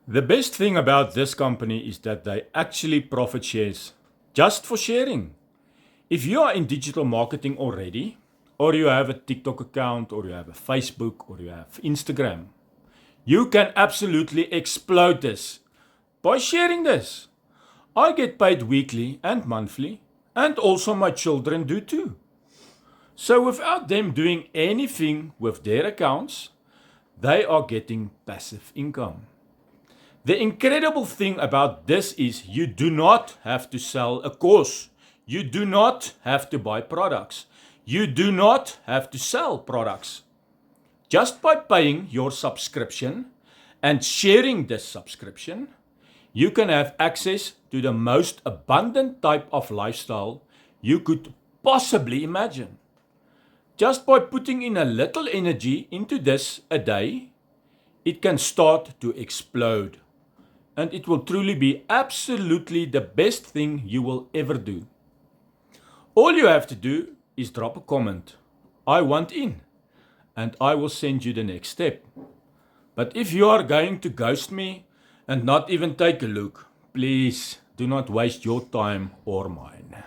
The best thing about this company is that they actually profit shares just for sharing. If you are in digital marketing already, or you have a TikTok account, or you have a Facebook, or you have Instagram, you can absolutely explode this by sharing this. I get paid weekly and monthly, and also my children do too. So without them doing anything with their accounts, they are getting passive income. The incredible thing about this is you do not have to sell a course. You do not have to buy products. You do not have to sell products. Just by paying your subscription and sharing this subscription, you can have access to the most abundant type of lifestyle you could possibly imagine. Just by putting in a little energy into this a day, it can start to explode. And it will truly be absolutely the best thing you will ever do. All you have to do is drop a comment. I want in, and I will send you the next step. But if you are going to ghost me and not even take a look, please do not waste your time or mine.